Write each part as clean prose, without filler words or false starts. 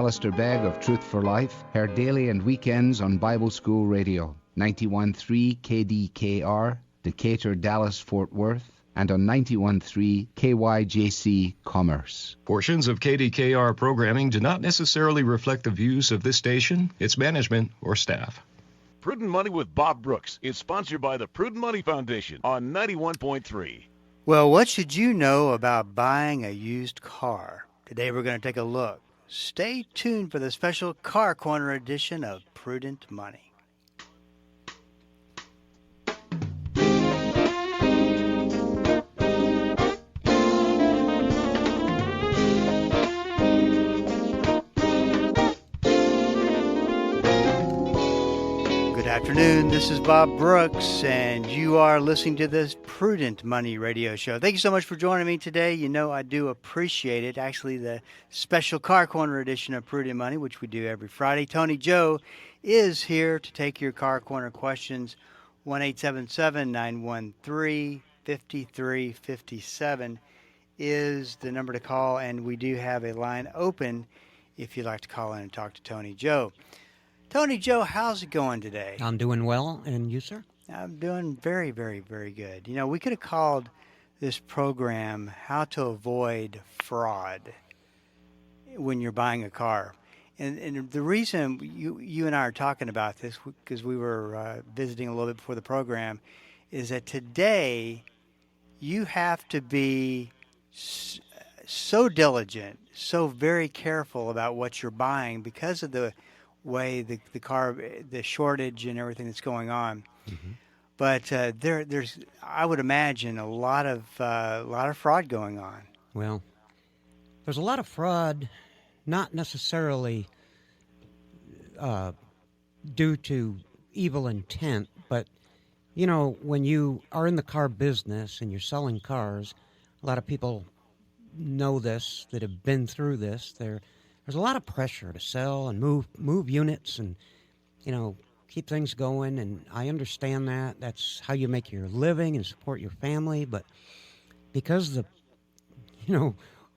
Alistair Begg of Truth for Life, heard daily and weekends on Bible School Radio, 91.3 KDKR, Decatur, Dallas, Fort Worth, and on 91.3 KYJC Commerce. Portions of KDKR programming do not necessarily reflect the views of this station, its management, or staff. Prudent Money with Bob Brooks is sponsored by the Prudent Money Foundation on 91.3. Well, what should you know about buying a used car? Today we're going to take a look. Stay tuned for the special Car Corner edition of Prudent Money. Good afternoon, this is Bob Brooks, and you are listening to this Prudent Money radio show. Thank you so much for joining me today. You know I do appreciate it. Actually, the special Car Corner edition of Prudent Money, which we do every Friday. Tony Joe is here to take your Car Corner questions. 1-877-913-5357 is the number to call, and we do have a line open if you'd like to call in and talk to Tony Joe. Tony Joe, how's it going today? I'm doing well, and you, sir? I'm doing very, very, very good. You know, we could have called this program How to Avoid Fraud when you're buying a car. And the reason you and I are talking about this, because we were visiting a little bit before the program, is that today you have to be so diligent, so very careful about what you're buying because of the way the car, the shortage and everything that's going on. Mm-hmm. But there's, I would imagine, a lot of fraud going on. Well, there's a lot of fraud, not necessarily due to evil intent, but you know, when you are in the car business and you're selling cars, a lot of people know this that have been through this. There's a lot of pressure to sell and move units and, you know, keep things going. And I understand that. That's how you make your living and support your family. But because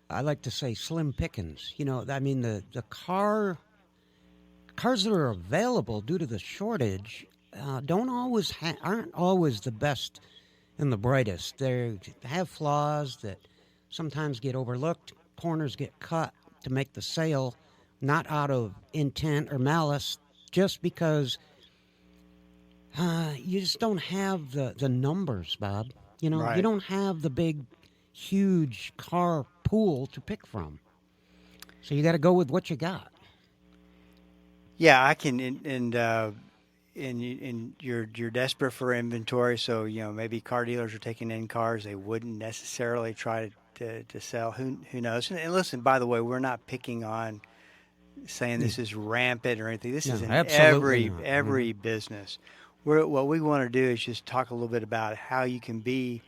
I like to say slim pickings, you know, I mean, the cars that are available due to the shortage aren't always the best and the brightest. They have flaws that sometimes get overlooked. Corners get cut to make the sale, not out of intent or malice, just because you just don't have the numbers, Bob. You know, right. You don't have the big, huge car pool to pick from. So you got to go with what you got. Yeah, I can, and you're desperate for inventory, so, you know, maybe car dealers are taking in cars they wouldn't necessarily try to sell. Who knows? And listen, by the way, we're not picking on saying this is rampant or anything. This is in every business. What we want to do is just talk a little bit about how you can be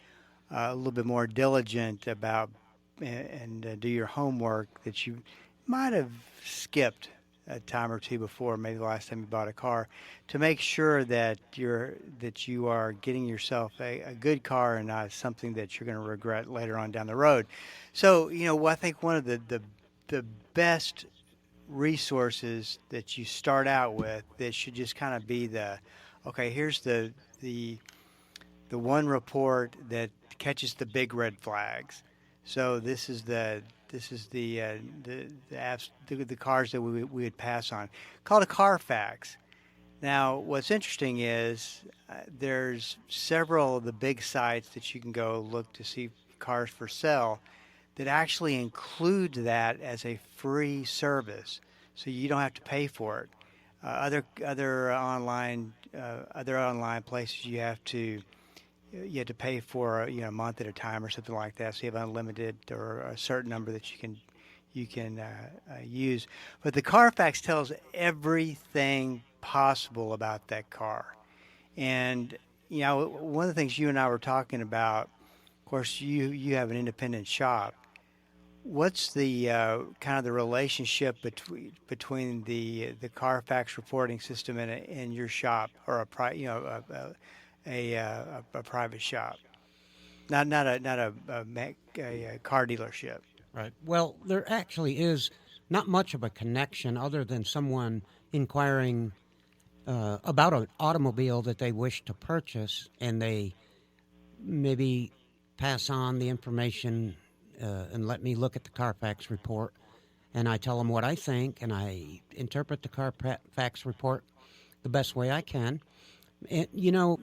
a little bit more diligent about and do your homework that you might have skipped a time or two before, maybe the last time you bought a car, to make sure that you are getting yourself a good car and not something that you're going to regret later on down the road. So, you know, I think one of the best resources that you start out with that should just kind of be here's the one report that catches the big red flags. So this is the cars that we would pass on, called a Carfax. Now, what's interesting is there's several of the big sites that you can go look to see cars for sale that actually include that as a free service, so you don't have to pay for it. Other online places you have to pay for a month at a time or something like that. So you have unlimited or a certain number that you can use. But the Carfax tells everything possible about that car. And you know, one of the things you and I were talking about, of course, you have an independent shop. What's the kind of the relationship between the Carfax reporting system and your shop, or a private shop, not a car dealership? Right. Well, there actually is not much of a connection other than someone inquiring about an automobile that they wish to purchase, and they maybe pass on the information and let me look at the Carfax report, and I tell them what I think, and I interpret the Carfax report the best way I can. And, you know,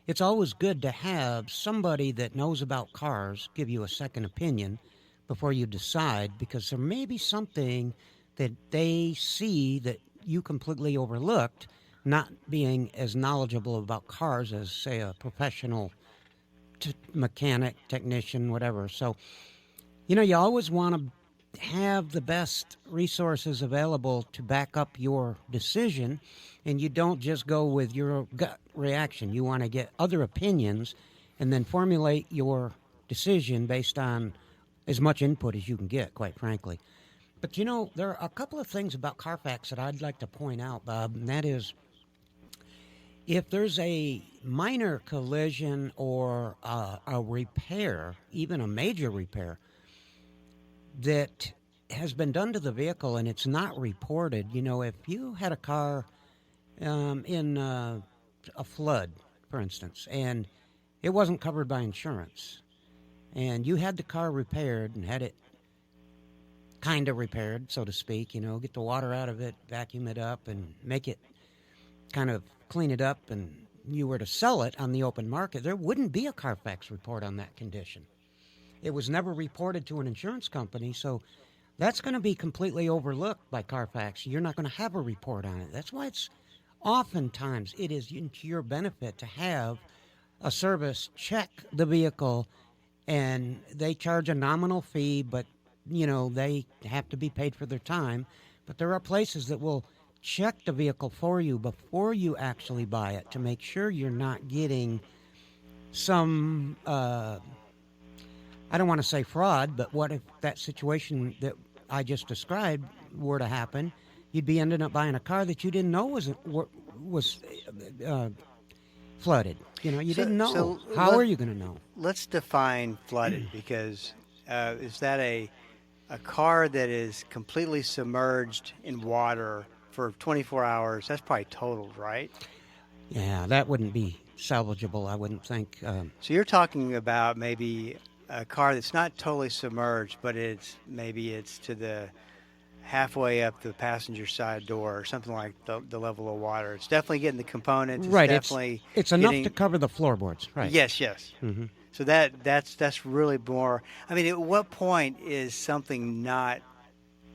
it's always good to have somebody that knows about cars give you a second opinion before you decide, because there may be something that they see that you completely overlooked, not being as knowledgeable about cars as, say, a professional mechanic, technician, whatever. So, you know, you always want to have the best resources available to back up your decision, and you don't just go with your gut reaction. You want to get other opinions and then formulate your decision based on as much input as you can get, quite frankly. But, you know, there are a couple of things about Carfax that I'd like to point out, Bob, and that is, if there's a minor collision or a repair, even a major repair, that has been done to the vehicle and it's not reported, you know, if you had a car in a flood, for instance, and it wasn't covered by insurance, and you had the car repaired and had it kind of repaired, so to speak, you know, get the water out of it, vacuum it up, and make it kind of clean it up, and you were to sell it on the open market, there wouldn't be a Carfax report on that condition. It was never reported to an insurance company, so that's going to be completely overlooked by Carfax. You're not going to have a report on it. That's why it's oftentimes it is to your benefit to have a service check the vehicle, and they charge a nominal fee, but, you know, they have to be paid for their time. But there are places that will check the vehicle for you before you actually buy it to make sure you're not getting some, I don't want to say fraud, but what if that situation that I just described were to happen? You'd be ending up buying a car that you didn't know was flooded. You know, you didn't know. So How are you going to know? Let's define flooded, because is that a car that is completely submerged in water for 24 hours? That's probably totaled, right? Yeah, that wouldn't be salvageable, I wouldn't think. So you're talking about maybe a car that's not totally submerged, but it's to the halfway up the passenger side door or something like the level of water. It's definitely getting the components. Right, definitely it's enough to cover the floorboards, right? Yes. Mm-hmm. So that's really more. I mean, at what point is something not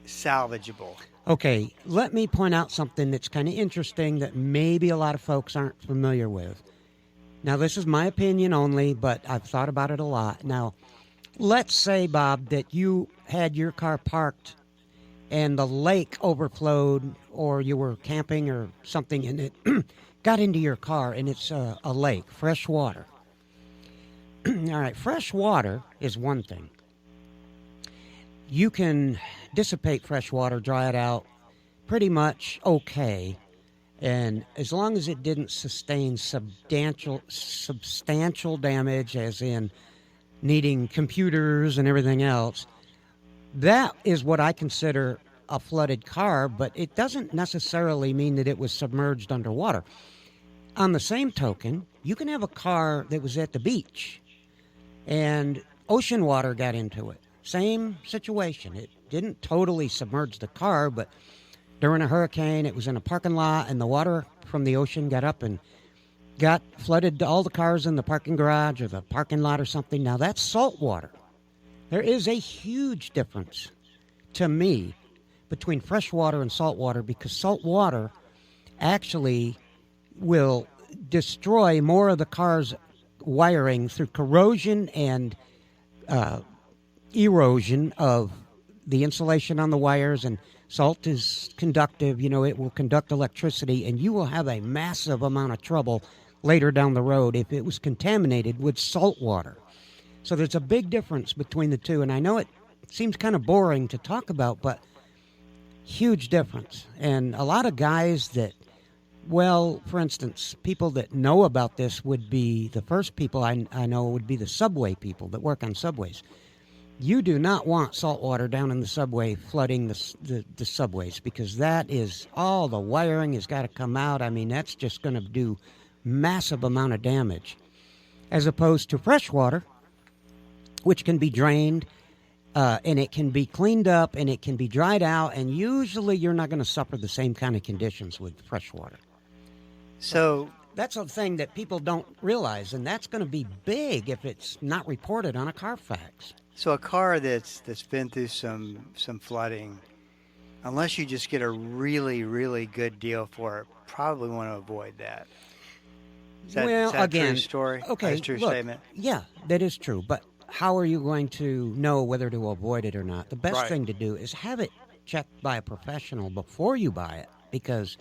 salvageable? Okay, let me point out something that's kind of interesting that maybe a lot of folks aren't familiar with. Now, this is my opinion only, but I've thought about it a lot. Now, let's say, Bob, that you had your car parked and the lake overflowed, or you were camping or something, and it got into your car, and it's a lake, fresh water. All right, fresh water is one thing. You can dissipate fresh water, dry it out, pretty much okay, and as long as it didn't sustain substantial damage, as in needing computers and everything else, that is what I consider a flooded car, but it doesn't necessarily mean that it was submerged underwater. On the same token, you can have a car that was at the beach and ocean water got into it. Same situation. It didn't totally submerge the car, but during a hurricane, it was in a parking lot, and the water from the ocean got up and got flooded all the cars in the parking garage or the parking lot or something. Now, that's salt water. There is a huge difference, to me, between fresh water and salt water, because salt water actually will destroy more of the car's wiring through corrosion and erosion of the insulation on the wires, and salt is conductive. You know, it will conduct electricity, and you will have a massive amount of trouble later down the road if it was contaminated with salt water. So there's a big difference between the two, and I know it seems kind of boring to talk about, but huge difference. And a lot of guys that, well, for instance, people that know about this would be the first people I know would be the subway people that work on subways. You do not want salt water down in the subway flooding the subways, because that is all the wiring has got to come out. I mean, that's just going to do massive amount of damage, as opposed to fresh water, which can be drained and it can be cleaned up and it can be dried out, and usually you're not going to suffer the same kind of conditions with fresh water. So that's a thing that people don't realize, and that's going to be big if it's not reported on a Carfax. So a car that's been through some flooding, unless you just get a really, really good deal for it, probably want to avoid that. Is that again, a true story? Okay, That's a true statement? Yeah, that is true. But how are you going to know whether to avoid it or not? The best thing to do is have it checked by a professional before you buy it, because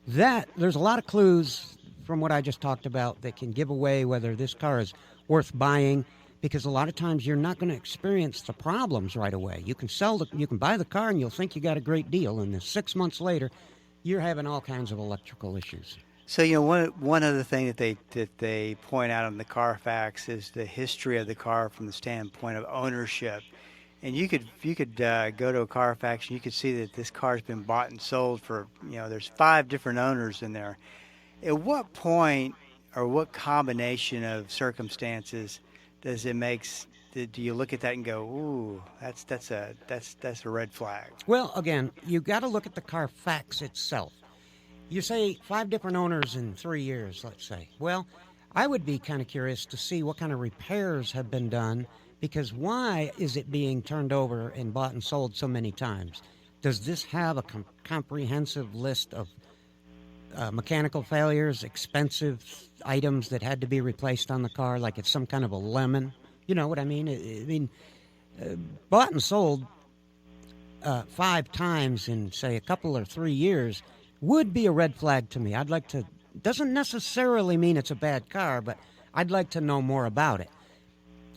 there's a lot of clues from what I just talked about that can give away whether this car is worth buying. Because a lot of times you're not going to experience the problems right away. You can buy the car and you'll think you got a great deal, and then 6 months later, you're having all kinds of electrical issues. So one other thing that they point out on the Carfax is the history of the car from the standpoint of ownership. And you could go to a Carfax and you could see that this car's been bought and sold for, there's 5 different owners in there. At what point or what combination of circumstances do you look at that and go, ooh, that's a red flag? Well, again, you got to look at the Carfax itself. You say 5 different owners in 3 years, let's say. Well, I would be kind of curious to see what kind of repairs have been done, because why is it being turned over and bought and sold so many times? Does this have a comprehensive list of mechanical failures, expensive items that had to be replaced on the car, like it's some kind of a lemon? You know what I mean? Bought and sold 5 times in, say, a couple or 3 years would be a red flag to me. Doesn't necessarily mean it's a bad car, but I'd like to know more about it.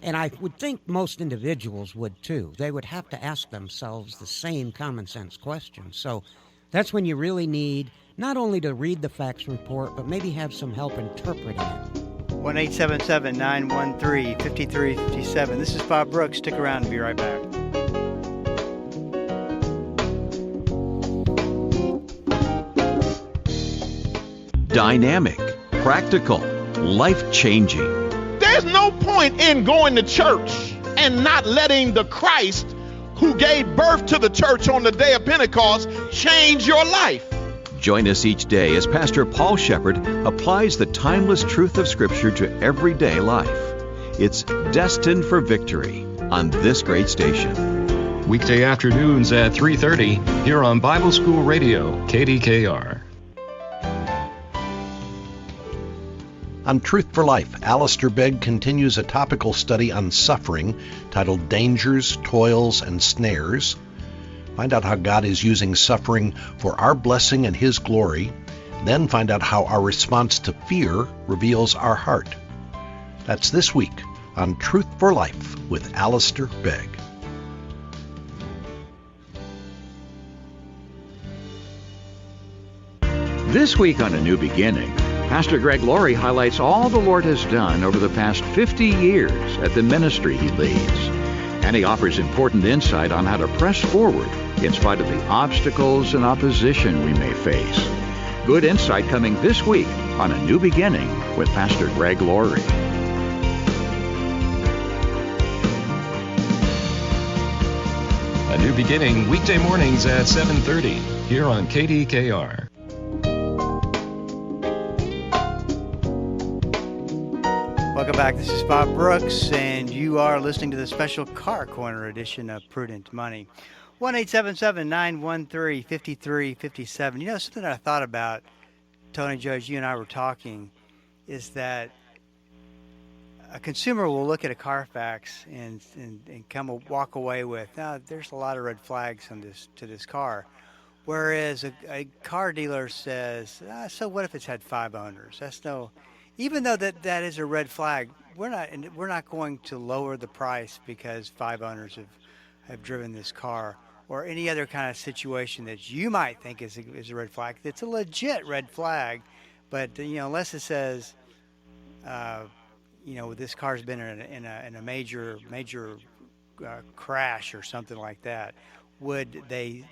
And I would think most individuals would too. They would have to ask themselves the same common sense questions. So that's when you really need not only to read the facts report, but maybe have some help interpreting it. 1-877-913-5357. This is Bob Brooks. Stick around and be right back. Dynamic, practical, life-changing. There's no point in going to church and not letting the Christ who gave birth to the church on the day of Pentecost change your life. Join us each day as Pastor Paul Shepherd applies the timeless truth of Scripture to everyday life. It's Destined for Victory on this great station. Weekday afternoons at 3:30 here on Bible School Radio, KDKR. On Truth for Life, Alistair Begg continues a topical study on suffering titled Dangers, Toils, and Snares. Find out how God is using suffering for our blessing and His glory. Then find out how our response to fear reveals our heart. That's this week on Truth for Life with Alistair Begg. This week on A New Beginning, Pastor Greg Laurie highlights all the Lord has done over the past 50 years at the ministry he leads. And he offers important insight on how to press forward in spite of the obstacles and opposition we may face. Good insight coming this week on A New Beginning with Pastor Greg Laurie. A New Beginning, weekday mornings at 7:30 here on KDKR. Welcome back. This is Bob Brooks, and you are listening to the special Car Corner edition of Prudent Money. 1-877-913-5357. You know, something that I thought about, Tony, Judge, you and I were talking, is that a consumer will look at a Carfax and walk away with, there's a lot of red flags on this car. Whereas a car dealer says, so what if it's had 5 owners? Even though that is a red flag, we're not going to lower the price because 5 owners have driven this car, or any other kind of situation that you might think is a red flag. It's a legit red flag, but unless it says, this car's been in a major crash or something like that, would they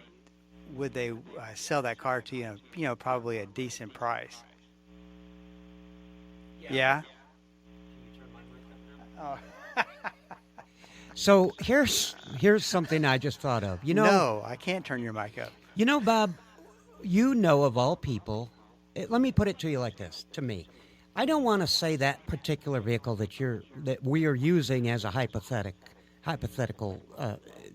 sell that car to you, probably a decent price? Yeah. Oh. So here's something I just thought of. No, I can't turn your mic up. Bob, of all people, let me put it to you like this. To me, I don't want to say that particular vehicle that we are using as a hypothetical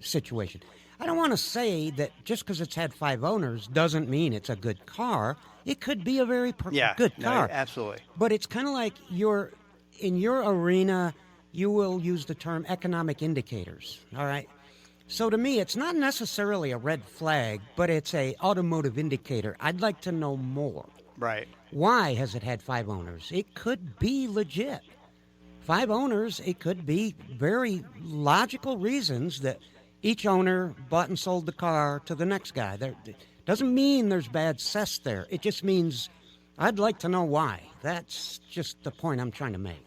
situation. I don't want to say that just because it's had 5 owners doesn't mean it's a good car. It could be a very good car. No, absolutely. But it's kind of like in your arena, you will use the term economic indicators, all right? So to me, it's not necessarily a red flag, but it's a automotive indicator. I'd like to know more. Right. Why has it had 5 owners? It could be legit. 5 owners, it could be very logical reasons that each owner bought and sold the car to the next guy. It doesn't mean there's bad cess there. It just means I'd like to know why. That's just the point I'm trying to make.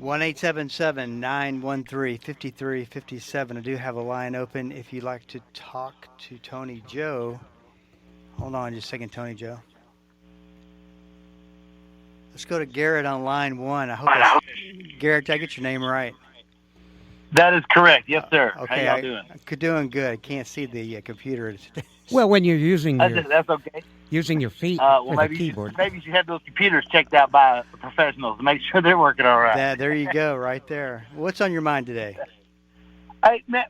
1-877-913-5357. I do have a line open if you'd like to talk to Tony Joe. Hold on just a second, Tony Joe. Let's go to Garrett on line 1. Garrett, did I get your name right? That is correct. Yes, sir. Okay, how y'all doing? Doing good. I can't see the computer. Well, when you're using that's okay. Using your feet for maybe the keyboard. Maybe you should have those computers checked out by professionals to make sure they're working all right. There you go, right there. What's on your mind today?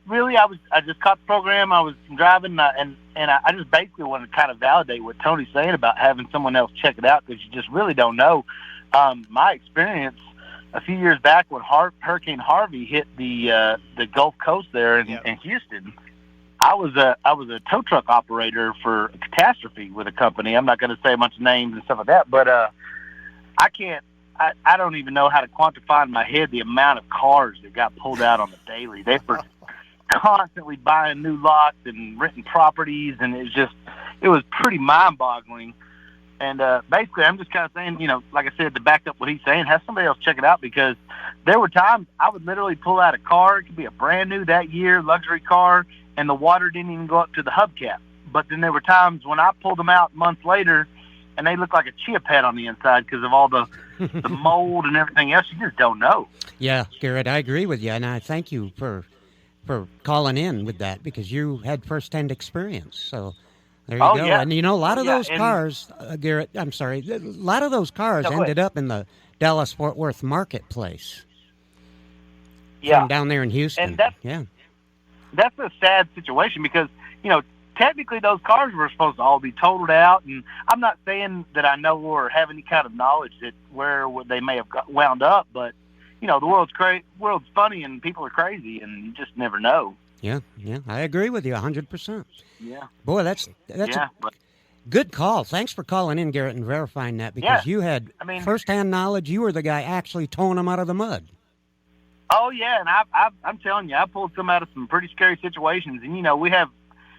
Really, I just caught the program. I was driving, and I just basically wanted to kind of validate what Tony's saying about having someone else check it out, because you just really don't know. My experience a few years back when Hurricane Harvey hit the Gulf Coast there in Houston, I was a tow truck operator for a catastrophe with a company. I'm not going to say a bunch of names and stuff like that, but I don't even know how to quantify in my head the amount of cars that got pulled out on the daily. They were constantly buying new lots and renting properties, and it was pretty mind-boggling. And basically, I'm just kind of saying, like I said, to back up what he's saying, have somebody else check it out, because there were times I would literally pull out a car. It could be a brand new that year luxury car, and the water didn't even go up to the hubcap. But then there were times when I pulled them out months later, and they looked like a chia pet on the inside because of all the mold and everything else. You just don't know. Yeah, Garrett, I agree with you, and I thank you for calling in with that, because you had firsthand experience. So there you go. Yeah. And a lot of those cars, Garrett, I'm sorry, a lot of those cars ended up in the Dallas-Fort Worth marketplace. Yeah. From down there in Houston. And that's a sad situation, because, technically those cars were supposed to all be totaled out, and I'm not saying that I know or have any kind of knowledge that where they may have wound up, but the world's funny and people are crazy, and you just never know. Yeah, I agree with you 100%. Yeah. Boy, that's a good call. Thanks for calling in, Garrett, and verifying that, because you had firsthand knowledge. You were the guy actually towing them out of the mud. Oh yeah, and I'm telling you, I pulled some out of some pretty scary situations, and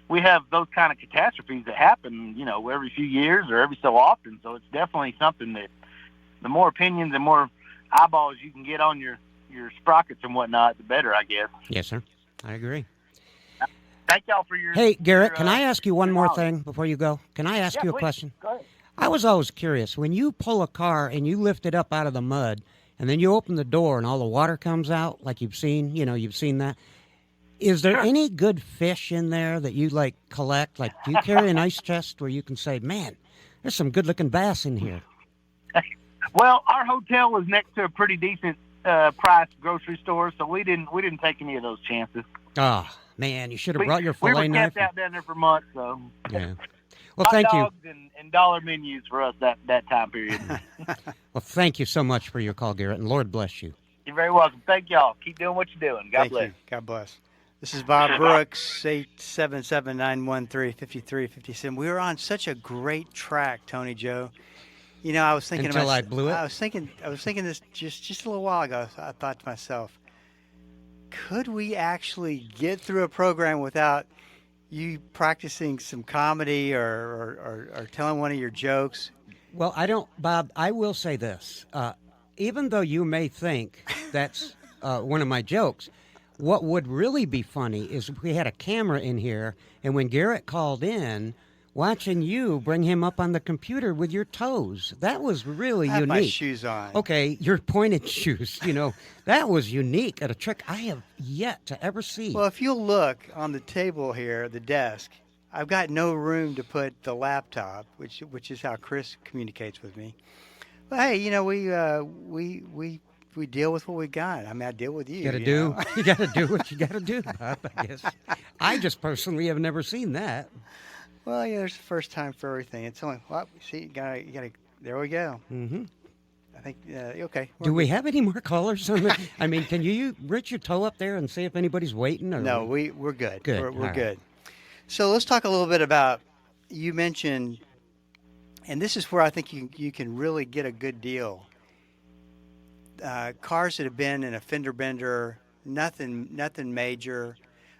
we have those kind of catastrophes that happen, every few years or every so often. So it's definitely something that the more opinions and more eyeballs you can get on your sprockets and whatnot, the better, I guess. Yes, sir. I agree. Thank y'all for your... Hey, Garrett, can I ask you one more thing before you go? Can I ask you a question? Go ahead. I was always curious. When you pull a car and you lift it up out of the mud, and then you open the door and all the water comes out, like you've seen that. Is there any good fish in there that you collect? Like, do you carry an ice chest where you can say, man, there's some good looking bass in here? Well, our hotel was next to a pretty decent price grocery store, so we didn't take any of those chances. Oh, man, you should have brought your fillet knife. We were kept out down there for months, so. Yeah. Well, thank you. Hot dogs and dollar menus for us that time period. Well, thank you so much for your call, Garrett, and Lord bless you. You're very welcome. Thank y'all. Keep doing what you're doing. God bless. You. God bless. This is Bob Brooks, 877-913-5357. We were on such a great track, Tony Joe. I was thinking until I blew it. I was thinking this just a little while ago. I thought to myself, could we actually get through a program without you practicing some comedy or telling one of your jokes? Well, Bob, I will say this. Even though you may think that's one of my jokes, what would really be funny is if we had a camera in here, and when Garrett called in, watching you bring him up on the computer with your toes. That was really I have unique. my shoes on. Okay, your pointed shoes, that was unique at a trick I have yet to ever see. Well, if you'll look on the table here, the desk, I've got no room to put the laptop, which is how Chris communicates with me. But hey, we deal with what we got. I mean, I deal with you. You got to do what you got to do, Bob, I guess. I just personally have never seen that. Well, there's the first time for everything. It's only, see, you gotta, there we go. Mm-hmm. I think, okay. Do we have any more callers on the, I mean, can you reach your toe up there and see if anybody's waiting? Or No, we're good. Good. We're All good. right. So let's talk a little bit about, you mentioned, and this is where I think you can really get a good deal. Cars that have been in a fender bender, nothing major.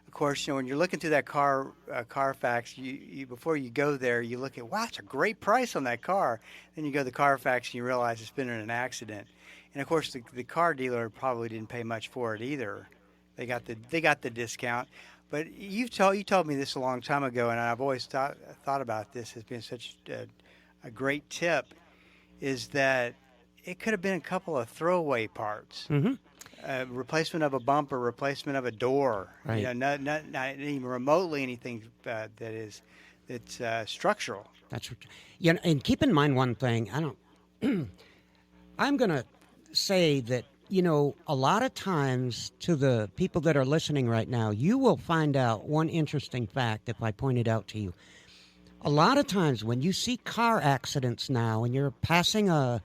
Of course, when you're looking through that Carfax, you before you go there, you look at, wow, it's a great price on that car. Then you go to the Carfax and you realize it's been in an accident. And of course, the car dealer probably didn't pay much for it either. They got the discount. But you told me this a long time ago, and I've always thought about this as being such a great tip, is that it could have been a couple of throwaway parts. Mm-hmm. Replacement of a bumper, replacement of a door. Right. Not even remotely anything that's structural. That's and keep in mind one thing. I'm going to say that, a lot of times to the people that are listening right now, you will find out one interesting fact if I point it out to you. A lot of times when you see car accidents now and you're passing the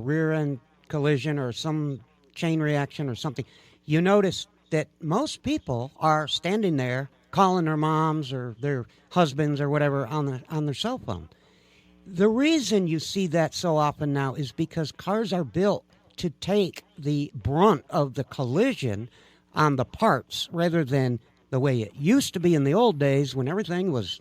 rear end collision or some chain reaction or something, you notice that most people are standing there calling their moms or their husbands or whatever on their cell phone. The reason you see that so often now is because cars are built to take the brunt of the collision on the parts rather than the way it used to be in the old days when everything was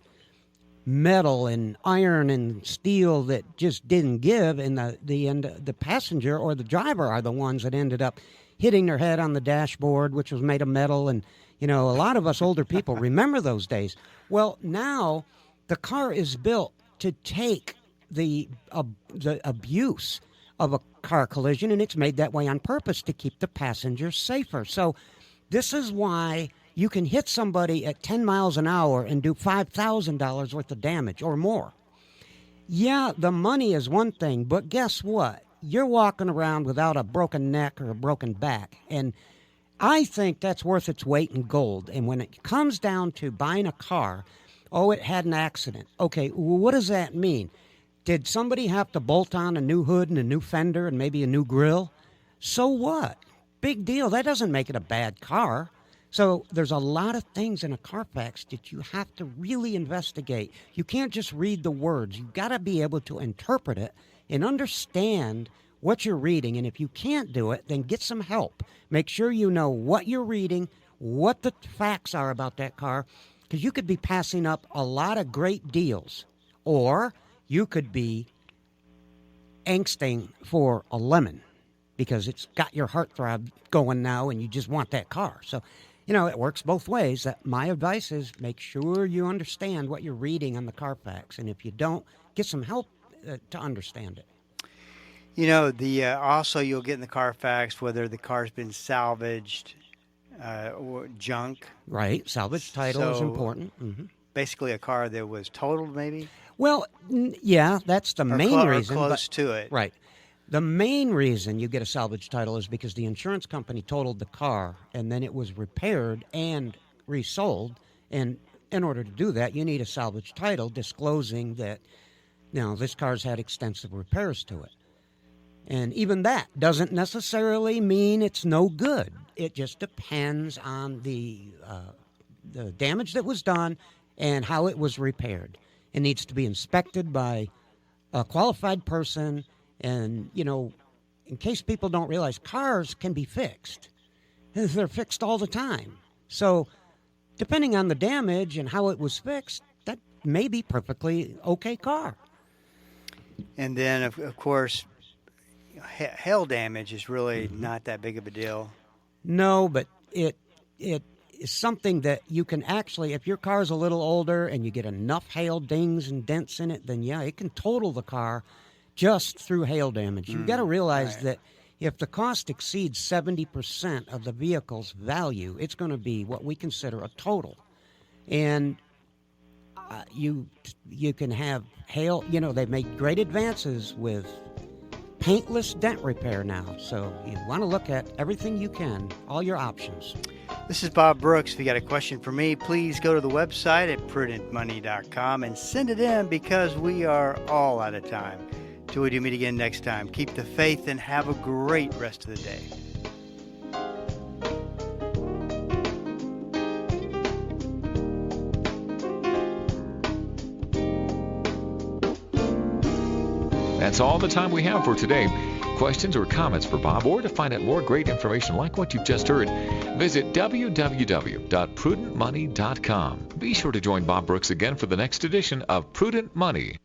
metal and iron and steel that just didn't give, and the passenger or the driver are the ones that ended up hitting their head on the dashboard, which was made of metal. And a lot of us older people remember those days. Well, now the car is built to take the abuse of a car collision, and it's made that way on purpose to keep the passenger safer. So this is why you can hit somebody at 10 miles an hour and do $5,000 worth of damage or more. Yeah, the money is one thing, but guess what? You're walking around without a broken neck or a broken back. And I think that's worth its weight in gold. And when it comes down to buying a car, it had an accident. Okay, well, what does that mean? Did somebody have to bolt on a new hood and a new fender and maybe a new grill? So what? Big deal. That doesn't make it a bad car. So there's a lot of things in a Carfax that you have to really investigate. You can't just read the words. You've got to be able to interpret it and understand what you're reading. And if you can't do it, then get some help. Make sure you know what you're reading, what the facts are about that car, because you could be passing up a lot of great deals. Or you could be angsting for a lemon because it's got your heartthrob going now and you just want that car. So, it works both ways. My advice is make sure you understand what you're reading on the Carfax. And if you don't, get some help to understand it. Also you'll get in the Carfax whether the car's been salvaged or junk. Right. Salvage title is important. Mm-hmm. Basically a car that was totaled maybe? Well, yeah, that's the main reason. Or close to it. Right. The main reason you get a salvage title is because the insurance company totaled the car and then it was repaired and resold. And in order to do that, you need a salvage title disclosing that, this car's had extensive repairs to it. And even that doesn't necessarily mean it's no good. It just depends on the damage that was done and how it was repaired. It needs to be inspected by a qualified person. And, in case people don't realize, cars can be fixed. They're fixed all the time. So depending on the damage and how it was fixed, that may be perfectly okay car. And then, of course, hail damage is really not that big of a deal. No, but it is something that you can actually, if your car's a little older and you get enough hail dings and dents in it, then yeah, it can total the car just through hail damage. You've got to realize that if the cost exceeds 70% of the vehicle's value, it's going to be what we consider a total. And you can have hail, they've made great advances with paintless dent repair now. So you want to look at everything you can, all your options. This is Bob Brooks. If you got a question for me, please go to the website at prudentmoney.com and send it in, because we are all out of time. Till we do meet again next time, keep the faith and have a great rest of the day. That's all the time we have for today. Questions or comments for Bob, or to find out more great information like what you've just heard, visit www.prudentmoney.com. Be sure to join Bob Brooks again for the next edition of Prudent Money.